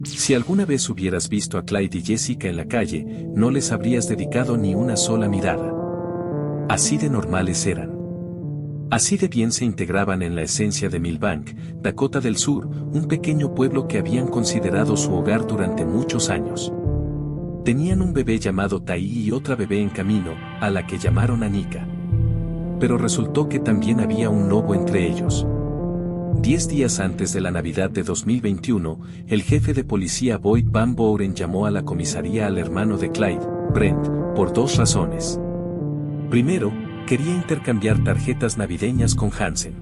Si alguna vez hubieras visto a Clyde y Jessica en la calle, no les habrías dedicado ni una sola mirada. Así de normales eran. Así de bien se integraban en la esencia de Milbank, Dakota del Sur, un pequeño pueblo que habían considerado su hogar durante muchos años. Tenían un bebé llamado Tai y otra bebé en camino, a la que llamaron Anika. Pero resultó que también había un lobo entre ellos. 10 días antes de la Navidad de 2021, el jefe de policía Boyd Van Bouren llamó a la comisaría al hermano de Clyde, Brent, por 2 razones. Primero, quería intercambiar tarjetas navideñas con Hansen.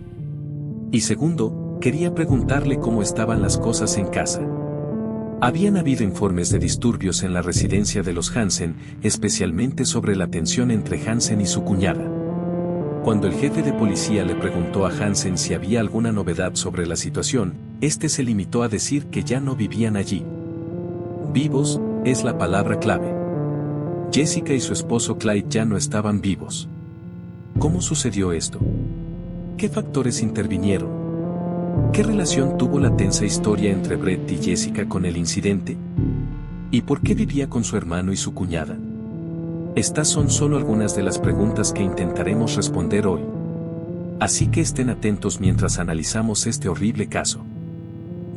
Y segundo, quería preguntarle cómo estaban las cosas en casa. Habían habido informes de disturbios en la residencia de los Hansen, especialmente sobre la tensión entre Hansen y su cuñada. Cuando el jefe de policía le preguntó a Hansen si había alguna novedad sobre la situación, este se limitó a decir que ya no vivían allí. Vivos, es la palabra clave. Jessica y su esposo Clyde ya no estaban vivos. ¿Cómo sucedió esto? ¿Qué factores intervinieron? ¿Qué relación tuvo la tensa historia entre Brett y Jessica con el incidente? ¿Y por qué vivía con su hermano y su cuñada? Estas son solo algunas de las preguntas que intentaremos responder hoy. Así que estén atentos mientras analizamos este horrible caso.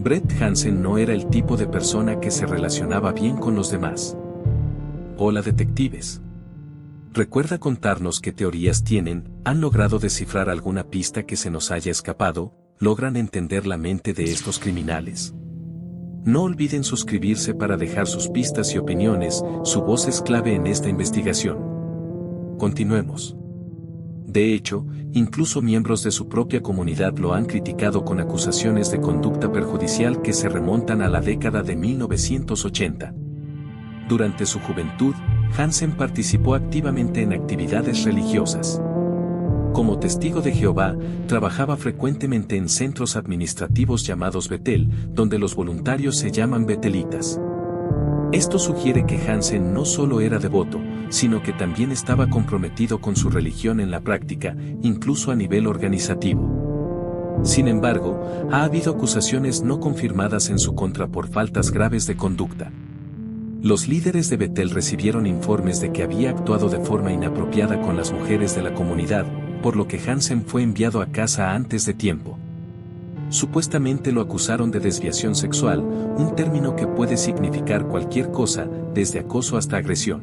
Brett Hansen no era el tipo de persona que se relacionaba bien con los demás. Hola detectives. ¿Recuerda contarnos qué teorías tienen? ¿Han logrado descifrar alguna pista que se nos haya escapado? ¿Logran entender la mente de estos criminales? No olviden suscribirse para dejar sus pistas y opiniones, su voz es clave en esta investigación. Continuemos. De hecho, incluso miembros de su propia comunidad lo han criticado con acusaciones de conducta perjudicial que se remontan a la década de 1980. Durante su juventud, Hansen participó activamente en actividades religiosas. Como testigo de Jehová, trabajaba frecuentemente en centros administrativos llamados Betel, donde los voluntarios se llaman betelitas. Esto sugiere que Hansen no solo era devoto, sino que también estaba comprometido con su religión en la práctica, incluso a nivel organizativo. Sin embargo, ha habido acusaciones no confirmadas en su contra por faltas graves de conducta. Los líderes de Betel recibieron informes de que había actuado de forma inapropiada con las mujeres de la comunidad, por lo que Hansen fue enviado a casa antes de tiempo. Supuestamente lo acusaron de desviación sexual, un término que puede significar cualquier cosa, desde acoso hasta agresión.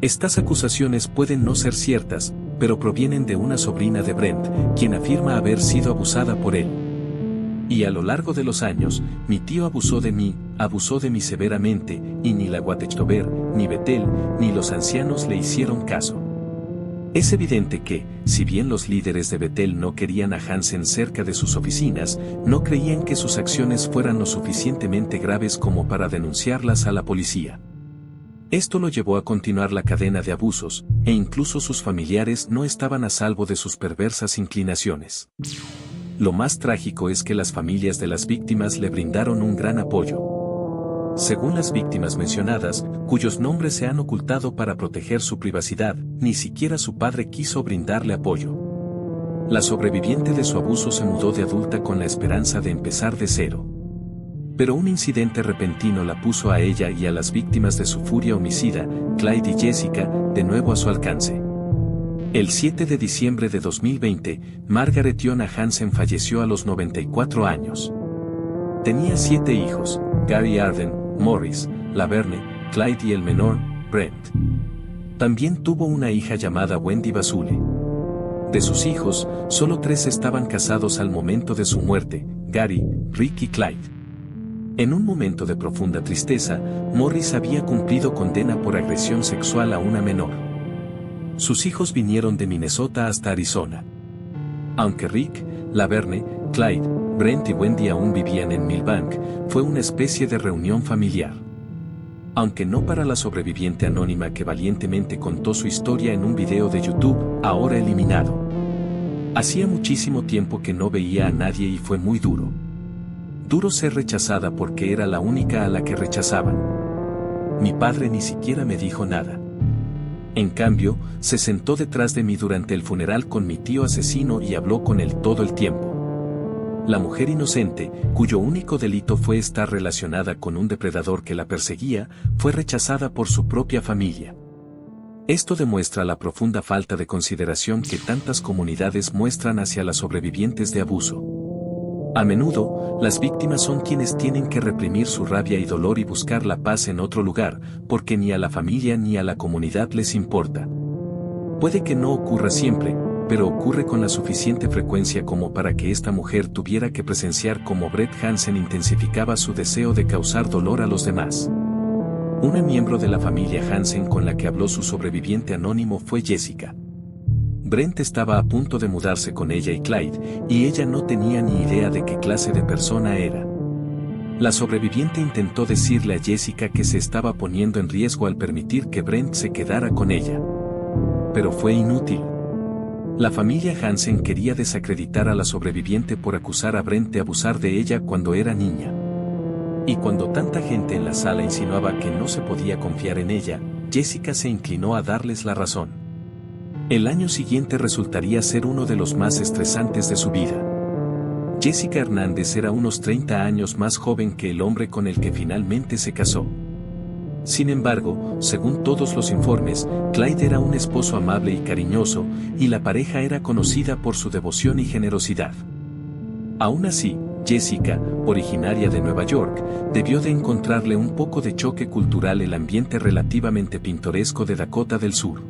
Estas acusaciones pueden no ser ciertas, pero provienen de una sobrina de Brent, quien afirma haber sido abusada por él. Y a lo largo de los años, mi tío abusó de mí severamente, y ni la Watchtower, ni Betel, ni los ancianos le hicieron caso. Es evidente que, si bien los líderes de Betel no querían a Hansen cerca de sus oficinas, no creían que sus acciones fueran lo suficientemente graves como para denunciarlas a la policía. Esto lo llevó a continuar la cadena de abusos, e incluso sus familiares no estaban a salvo de sus perversas inclinaciones. Lo más trágico es que las familias de las víctimas le brindaron un gran apoyo. Según las víctimas mencionadas, cuyos nombres se han ocultado para proteger su privacidad, ni siquiera su padre quiso brindarle apoyo. La sobreviviente de su abuso se mudó de adulta con la esperanza de empezar de cero. Pero un incidente repentino la puso a ella y a las víctimas de su furia homicida, Clyde y Jessica, de nuevo a su alcance. El 7 de diciembre de 2020, Margaret Yona Hansen falleció a los 94 años. Tenía 7 hijos, Gary Arden, Morris, Laverne, Clyde y el menor, Brent. También tuvo una hija llamada Wendy Basule. De sus hijos, solo 3 estaban casados al momento de su muerte, Gary, Rick y Clyde. En un momento de profunda tristeza, Morris había cumplido condena por agresión sexual a una menor. Sus hijos vinieron de Minnesota hasta Arizona. Aunque Rick, Laverne, Clyde, Brent y Wendy aún vivían en Milbank, fue una especie de reunión familiar. Aunque no para la sobreviviente anónima que valientemente contó su historia en un video de YouTube, ahora eliminado. Hacía muchísimo tiempo que no veía a nadie y fue muy duro. Duro ser rechazada porque era la única a la que rechazaban. Mi padre ni siquiera me dijo nada. En cambio, se sentó detrás de mí durante el funeral con mi tío asesino y habló con él todo el tiempo. La mujer inocente, cuyo único delito fue estar relacionada con un depredador que la perseguía, fue rechazada por su propia familia. Esto demuestra la profunda falta de consideración que tantas comunidades muestran hacia las sobrevivientes de abuso. A menudo, las víctimas son quienes tienen que reprimir su rabia y dolor y buscar la paz en otro lugar, porque ni a la familia ni a la comunidad les importa. Puede que no ocurra siempre, pero ocurre con la suficiente frecuencia como para que esta mujer tuviera que presenciar cómo Brett Hansen intensificaba su deseo de causar dolor a los demás. Una miembro de la familia Hansen con la que habló su sobreviviente anónimo fue Jessica. Brent estaba a punto de mudarse con ella y Clyde, y ella no tenía ni idea de qué clase de persona era. La sobreviviente intentó decirle a Jessica que se estaba poniendo en riesgo al permitir que Brent se quedara con ella. Pero fue inútil. La familia Hansen quería desacreditar a la sobreviviente por acusar a Brent de abusar de ella cuando era niña. Y cuando tanta gente en la sala insinuaba que no se podía confiar en ella, Jessica se inclinó a darles la razón. El año siguiente resultaría ser uno de los más estresantes de su vida. Jessica Hernández era unos 30 años más joven que el hombre con el que finalmente se casó. Sin embargo, según todos los informes, Clyde era un esposo amable y cariñoso, y la pareja era conocida por su devoción y generosidad. Aún así, Jessica, originaria de Nueva York, debió de encontrarle un poco de choque cultural el ambiente relativamente pintoresco de Dakota del Sur.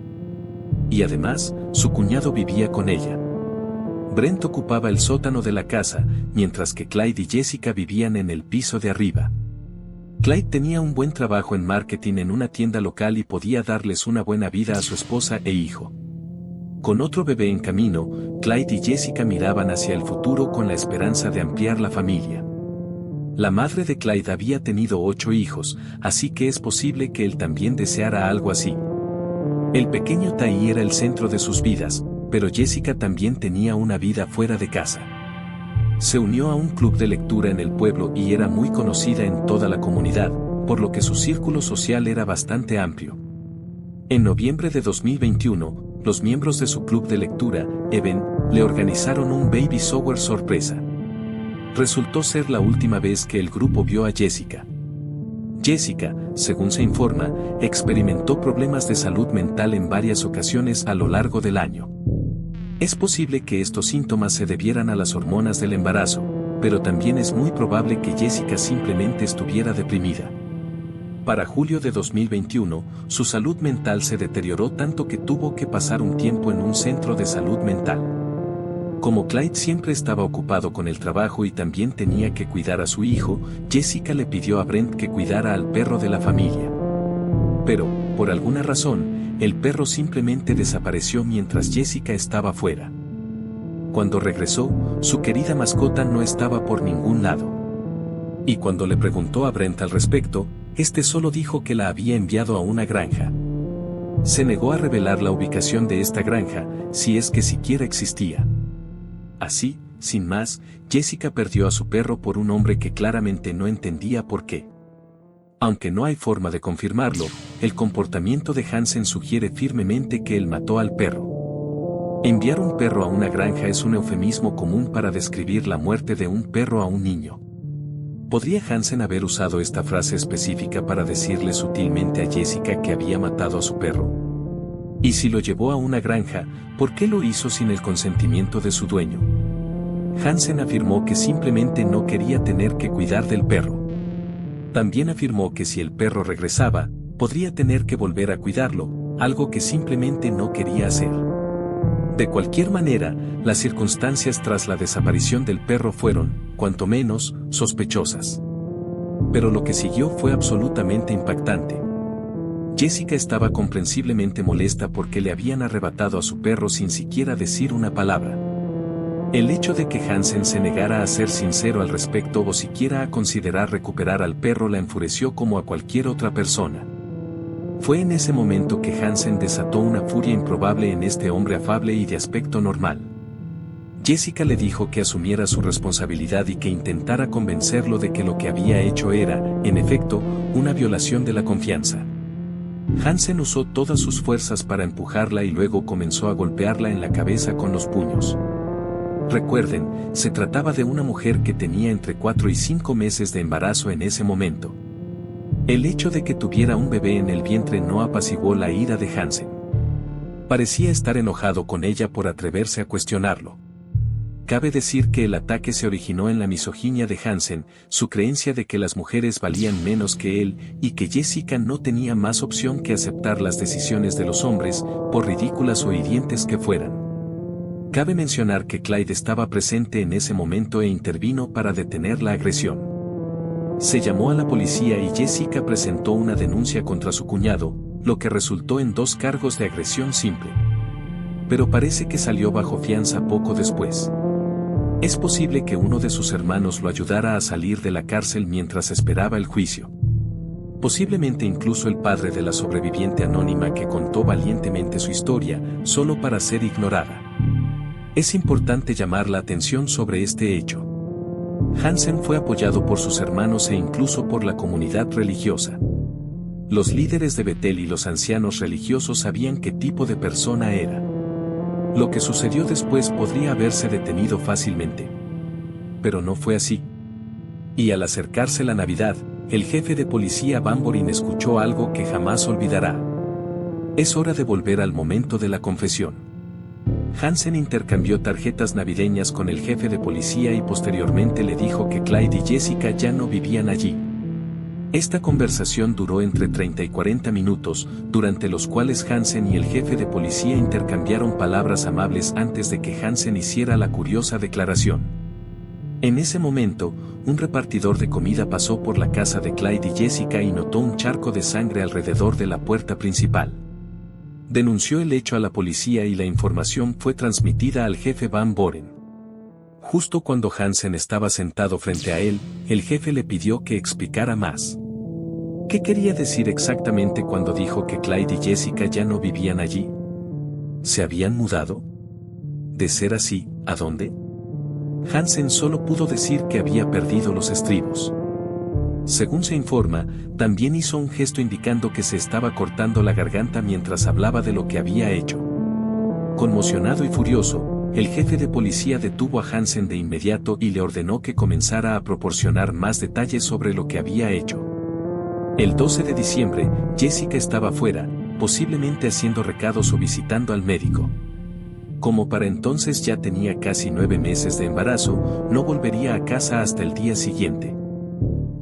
Y además, su cuñado vivía con ella. Brent ocupaba el sótano de la casa, mientras que Clyde y Jessica vivían en el piso de arriba. Clyde tenía un buen trabajo en marketing en una tienda local y podía darles una buena vida a su esposa e hijo. Con otro bebé en camino, Clyde y Jessica miraban hacia el futuro con la esperanza de ampliar la familia. La madre de Clyde había tenido 8 hijos, así que es posible que él también deseara algo así. El pequeño Tai era el centro de sus vidas, pero Jessica también tenía una vida fuera de casa. Se unió a un club de lectura en el pueblo y era muy conocida en toda la comunidad, por lo que su círculo social era bastante amplio. En noviembre de 2021, los miembros de su club de lectura, Even, le organizaron un baby shower sorpresa. Resultó ser la última vez que el grupo vio a Jessica. Jessica, según se informa, experimentó problemas de salud mental en varias ocasiones a lo largo del año. Es posible que estos síntomas se debieran a las hormonas del embarazo, pero también es muy probable que Jessica simplemente estuviera deprimida. Para julio de 2021, su salud mental se deterioró tanto que tuvo que pasar un tiempo en un centro de salud mental. Como Clyde siempre estaba ocupado con el trabajo y también tenía que cuidar a su hijo, Jessica le pidió a Brent que cuidara al perro de la familia. Pero, por alguna razón, el perro simplemente desapareció mientras Jessica estaba fuera. Cuando regresó, su querida mascota no estaba por ningún lado. Y cuando le preguntó a Brent al respecto, este solo dijo que la había enviado a una granja. Se negó a revelar la ubicación de esta granja, si es que siquiera existía. Así, sin más, Jessica perdió a su perro por un hombre que claramente no entendía por qué. Aunque no hay forma de confirmarlo, el comportamiento de Hansen sugiere firmemente que él mató al perro. Enviar un perro a una granja es un eufemismo común para describir la muerte de un perro a un niño. ¿Podría Hansen haber usado esta frase específica para decirle sutilmente a Jessica que había matado a su perro? Y si lo llevó a una granja, ¿por qué lo hizo sin el consentimiento de su dueño? Hansen afirmó que simplemente no quería tener que cuidar del perro. También afirmó que si el perro regresaba, podría tener que volver a cuidarlo, algo que simplemente no quería hacer. De cualquier manera, las circunstancias tras la desaparición del perro fueron, cuanto menos, sospechosas. Pero lo que siguió fue absolutamente impactante. Jessica estaba comprensiblemente molesta porque le habían arrebatado a su perro sin siquiera decir una palabra. El hecho de que Hansen se negara a ser sincero al respecto o siquiera a considerar recuperar al perro la enfureció como a cualquier otra persona. Fue en ese momento que Hansen desató una furia improbable en este hombre afable y de aspecto normal. Jessica le dijo que asumiera su responsabilidad y que intentara convencerlo de que lo que había hecho era, en efecto, una violación de la confianza. Hansen usó todas sus fuerzas para empujarla y luego comenzó a golpearla en la cabeza con los puños. Recuerden, se trataba de una mujer que tenía entre 4 y 5 meses de embarazo en ese momento. El hecho de que tuviera un bebé en el vientre no apaciguó la ira de Hansen. Parecía estar enojado con ella por atreverse a cuestionarlo. Cabe decir que el ataque se originó en la misoginia de Hansen, su creencia de que las mujeres valían menos que él y que Jessica no tenía más opción que aceptar las decisiones de los hombres, por ridículas o hirientes que fueran. Cabe mencionar que Clyde estaba presente en ese momento e intervino para detener la agresión. Se llamó a la policía y Jessica presentó una denuncia contra su cuñado, lo que resultó en 2 cargos de agresión simple. Pero parece que salió bajo fianza poco después. Es posible que uno de sus hermanos lo ayudara a salir de la cárcel mientras esperaba el juicio. Posiblemente incluso el padre de la sobreviviente anónima que contó valientemente su historia, solo para ser ignorada. Es importante llamar la atención sobre este hecho. Hansen fue apoyado por sus hermanos e incluso por la comunidad religiosa. Los líderes de Bethel y los ancianos religiosos sabían qué tipo de persona era. Lo que sucedió después podría haberse detenido fácilmente. Pero no fue así. Y al acercarse la Navidad, el jefe de policía Van Buren escuchó algo que jamás olvidará. Es hora de volver al momento de la confesión. Hansen intercambió tarjetas navideñas con el jefe de policía y posteriormente le dijo que Clyde y Jessica ya no vivían allí. Esta conversación duró entre 30 y 40 minutos, durante los cuales Hansen y el jefe de policía intercambiaron palabras amables antes de que Hansen hiciera la curiosa declaración. En ese momento, un repartidor de comida pasó por la casa de Clyde y Jessica y notó un charco de sangre alrededor de la puerta principal. Denunció el hecho a la policía y la información fue transmitida al jefe Van Buren. Justo cuando Hansen estaba sentado frente a él, el jefe le pidió que explicara más. ¿Qué quería decir exactamente cuando dijo que Clyde y Jessica ya no vivían allí? ¿Se habían mudado? De ser así, ¿a dónde? Hansen solo pudo decir que había perdido los estribos. Según se informa, también hizo un gesto indicando que se estaba cortando la garganta mientras hablaba de lo que había hecho. Conmocionado y furioso, el jefe de policía detuvo a Hansen de inmediato y le ordenó que comenzara a proporcionar más detalles sobre lo que había hecho. El 12 de diciembre, Jessica estaba fuera, posiblemente haciendo recados o visitando al médico. Como para entonces ya tenía casi 9 meses de embarazo, no volvería a casa hasta el día siguiente.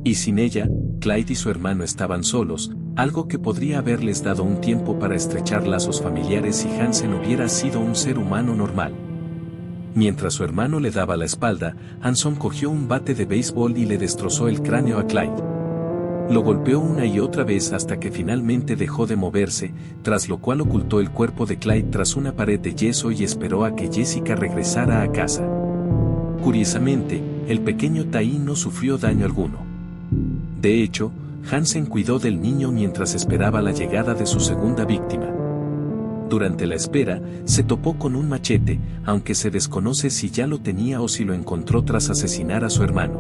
Y sin ella, Clyde y su hermano estaban solos, algo que podría haberles dado un tiempo para estrechar lazos familiares si Hansen hubiera sido un ser humano normal. Mientras su hermano le daba la espalda, Hanson cogió un bate de béisbol y le destrozó el cráneo a Clyde. Lo golpeó una y otra vez hasta que finalmente dejó de moverse, tras lo cual ocultó el cuerpo de Clyde tras una pared de yeso y esperó a que Jessica regresara a casa. Curiosamente, el pequeño Ty no sufrió daño alguno. De hecho, Hansen cuidó del niño mientras esperaba la llegada de su segunda víctima. Durante la espera, se topó con un machete, aunque se desconoce si ya lo tenía o si lo encontró tras asesinar a su hermano.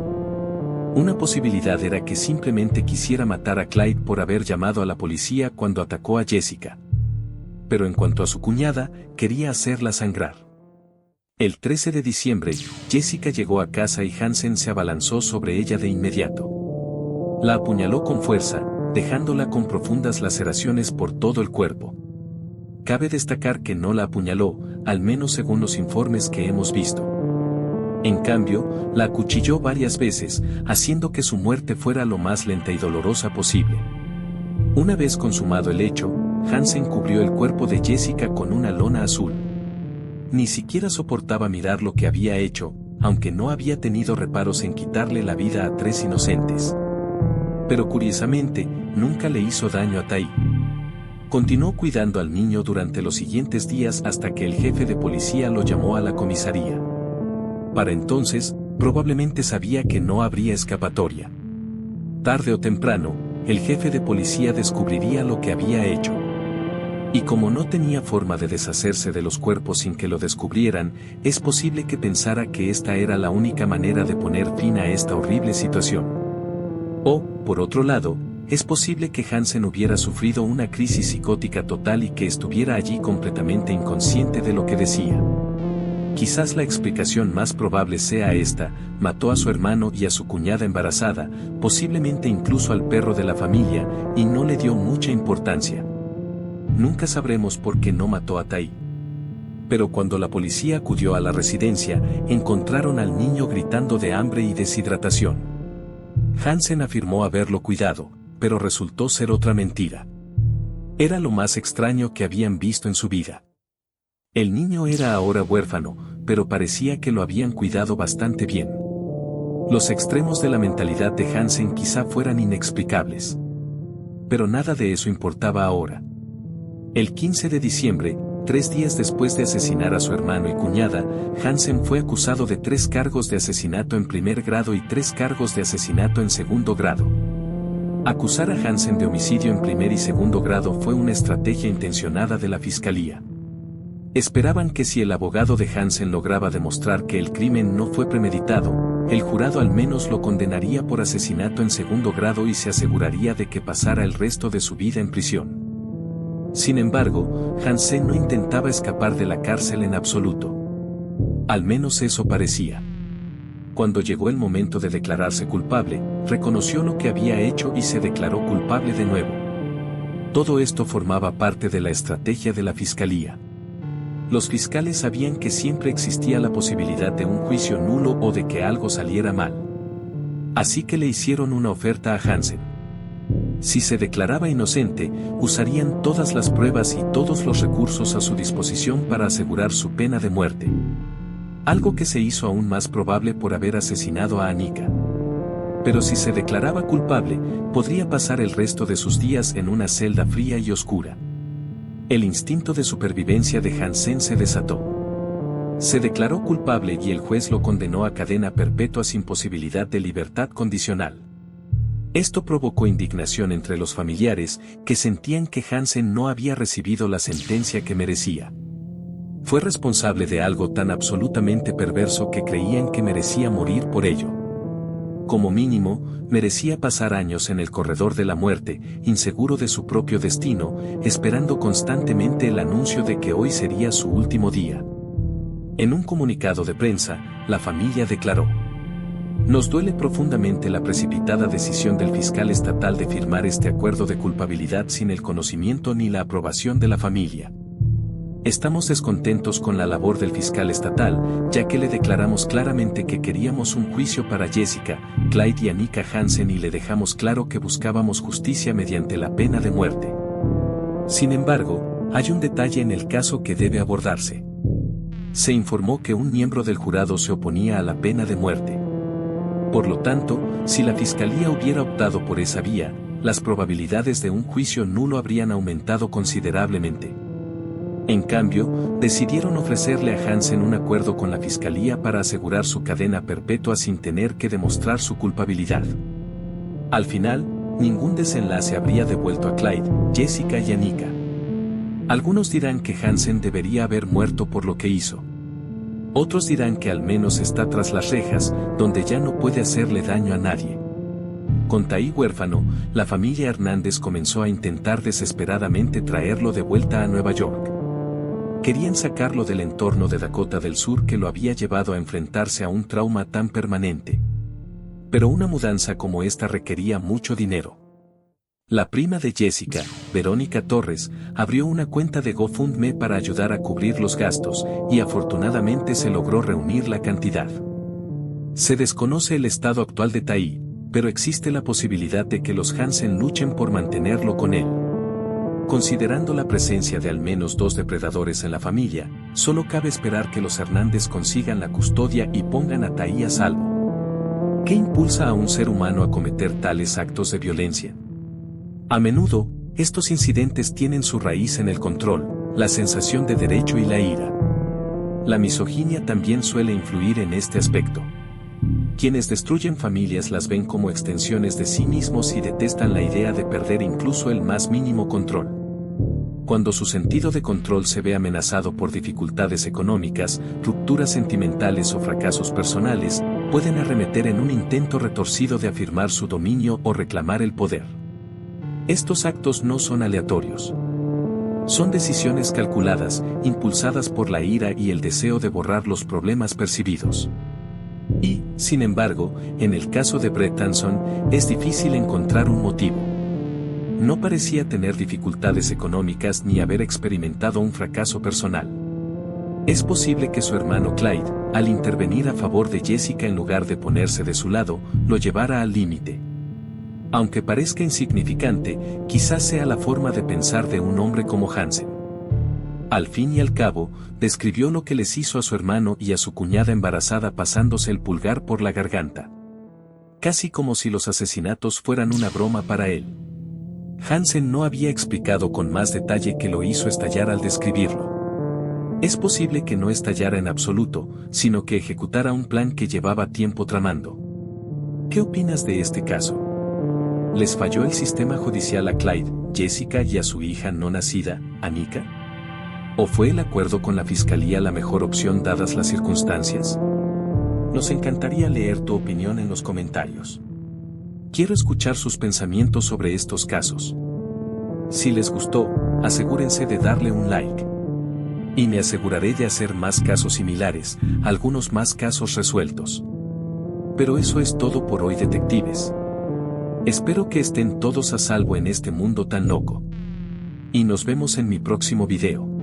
Una posibilidad era que simplemente quisiera matar a Clyde por haber llamado a la policía cuando atacó a Jessica. Pero en cuanto a su cuñada, quería hacerla sangrar. El 13 de diciembre, Jessica llegó a casa y Hansen se abalanzó sobre ella de inmediato. La apuñaló con fuerza, dejándola con profundas laceraciones por todo el cuerpo. Cabe destacar que no la apuñaló, al menos según los informes que hemos visto. En cambio, la acuchilló varias veces, haciendo que su muerte fuera lo más lenta y dolorosa posible. Una vez consumado el hecho, Hansen cubrió el cuerpo de Jessica con una lona azul. Ni siquiera soportaba mirar lo que había hecho, aunque no había tenido reparos en quitarle la vida a 3 inocentes. Pero curiosamente, nunca le hizo daño a Ty. Continuó cuidando al niño durante los siguientes días hasta que el jefe de policía lo llamó a la comisaría. Para entonces, probablemente sabía que no habría escapatoria. Tarde o temprano, el jefe de policía descubriría lo que había hecho. Y como no tenía forma de deshacerse de los cuerpos sin que lo descubrieran, es posible que pensara que esta era la única manera de poner fin a esta horrible situación. O, por otro lado, es posible que Hansen hubiera sufrido una crisis psicótica total y que estuviera allí completamente inconsciente de lo que decía. Quizás la explicación más probable sea esta: mató a su hermano y a su cuñada embarazada, posiblemente incluso al perro de la familia, y no le dio mucha importancia. Nunca sabremos por qué no mató a Tai. Pero cuando la policía acudió a la residencia, encontraron al niño gritando de hambre y deshidratación. Hansen afirmó haberlo cuidado, pero resultó ser otra mentira. Era lo más extraño que habían visto en su vida. El niño era ahora huérfano, pero parecía que lo habían cuidado bastante bien. Los extremos de la mentalidad de Hansen quizá fueran inexplicables. Pero nada de eso importaba ahora. El 15 de diciembre, 3 días después de asesinar a su hermano y cuñada, Hansen fue acusado de 3 cargos de asesinato en primer grado y 3 cargos de asesinato en segundo grado. Acusar a Hansen de homicidio en primer y segundo grado fue una estrategia intencionada de la fiscalía. Esperaban que si el abogado de Hansen lograba demostrar que el crimen no fue premeditado, el jurado al menos lo condenaría por asesinato en segundo grado y se aseguraría de que pasara el resto de su vida en prisión. Sin embargo, Hansen no intentaba escapar de la cárcel en absoluto. Al menos eso parecía. Cuando llegó el momento de declararse culpable, reconoció lo que había hecho y se declaró culpable de nuevo. Todo esto formaba parte de la estrategia de la fiscalía. Los fiscales sabían que siempre existía la posibilidad de un juicio nulo o de que algo saliera mal. Así que le hicieron una oferta a Hansen. Si se declaraba inocente, usarían todas las pruebas y todos los recursos a su disposición para asegurar su pena de muerte. Algo que se hizo aún más probable por haber asesinado a Annika. Pero si se declaraba culpable, podría pasar el resto de sus días en una celda fría y oscura. El instinto de supervivencia de Hansen se desató. Se declaró culpable y el juez lo condenó a cadena perpetua sin posibilidad de libertad condicional. Esto provocó indignación entre los familiares, que sentían que Hansen no había recibido la sentencia que merecía. Fue responsable de algo tan absolutamente perverso que creían que merecía morir por ello. Como mínimo, merecía pasar años en el corredor de la muerte, inseguro de su propio destino, esperando constantemente el anuncio de que hoy sería su último día. En un comunicado de prensa, la familia declaró: "Nos duele profundamente la precipitada decisión del fiscal estatal de firmar este acuerdo de culpabilidad sin el conocimiento ni la aprobación de la familia. Estamos descontentos con la labor del fiscal estatal, ya que le declaramos claramente que queríamos un juicio para Jessica, Clyde y Annika Hansen y le dejamos claro que buscábamos justicia mediante la pena de muerte. Sin embargo, hay un detalle en el caso que debe abordarse. Se informó que un miembro del jurado se oponía a la pena de muerte. Por lo tanto, si la fiscalía hubiera optado por esa vía, las probabilidades de un juicio nulo habrían aumentado considerablemente. En cambio, decidieron ofrecerle a Hansen un acuerdo con la fiscalía para asegurar su cadena perpetua sin tener que demostrar su culpabilidad. Al final, ningún desenlace habría devuelto a Clyde, Jessica y Annika. Algunos dirán que Hansen debería haber muerto por lo que hizo. Otros dirán que al menos está tras las rejas, donde ya no puede hacerle daño a nadie. Con Tai huérfano, la familia Hernández comenzó a intentar desesperadamente traerlo de vuelta a Nueva York. Querían sacarlo del entorno de Dakota del Sur que lo había llevado a enfrentarse a un trauma tan permanente. Pero una mudanza como esta requería mucho dinero. La prima de Jessica, Verónica Torres, abrió una cuenta de GoFundMe para ayudar a cubrir los gastos, y afortunadamente se logró reunir la cantidad. Se desconoce el estado actual de Tai, pero existe la posibilidad de que los Hansen luchen por mantenerlo con él. Considerando la presencia de al menos 2 depredadores en la familia, solo cabe esperar que los Hernández consigan la custodia y pongan a Tai a salvo. ¿Qué impulsa a un ser humano a cometer tales actos de violencia? A menudo, estos incidentes tienen su raíz en el control, la sensación de derecho y la ira. La misoginia también suele influir en este aspecto. Quienes destruyen familias las ven como extensiones de sí mismos y detestan la idea de perder incluso el más mínimo control. Cuando su sentido de control se ve amenazado por dificultades económicas, rupturas sentimentales o fracasos personales, pueden arremeter en un intento retorcido de afirmar su dominio o reclamar el poder. Estos actos no son aleatorios. Son decisiones calculadas, impulsadas por la ira y el deseo de borrar los problemas percibidos. Y, sin embargo, en el caso de Brett Tanson, es difícil encontrar un motivo. No parecía tener dificultades económicas ni haber experimentado un fracaso personal. Es posible que su hermano Clyde, al intervenir a favor de Jessica en lugar de ponerse de su lado, lo llevara al límite. Aunque parezca insignificante, quizás sea la forma de pensar de un hombre como Hansen. Al fin y al cabo, describió lo que les hizo a su hermano y a su cuñada embarazada pasándose el pulgar por la garganta. Casi como si los asesinatos fueran una broma para él. Hansen no había explicado con más detalle que lo hizo estallar al describirlo. Es posible que no estallara en absoluto, sino que ejecutara un plan que llevaba tiempo tramando. ¿Qué opinas de este caso? ¿Les falló el sistema judicial a Clyde, Jessica y a su hija no nacida, Anika? ¿O fue el acuerdo con la fiscalía la mejor opción dadas las circunstancias? Nos encantaría leer tu opinión en los comentarios. Quiero escuchar sus pensamientos sobre estos casos. Si les gustó, asegúrense de darle un like. Y me aseguraré de hacer más casos similares, algunos más casos resueltos. Pero eso es todo por hoy, detectives. Espero que estén todos a salvo en este mundo tan loco. Y nos vemos en mi próximo video.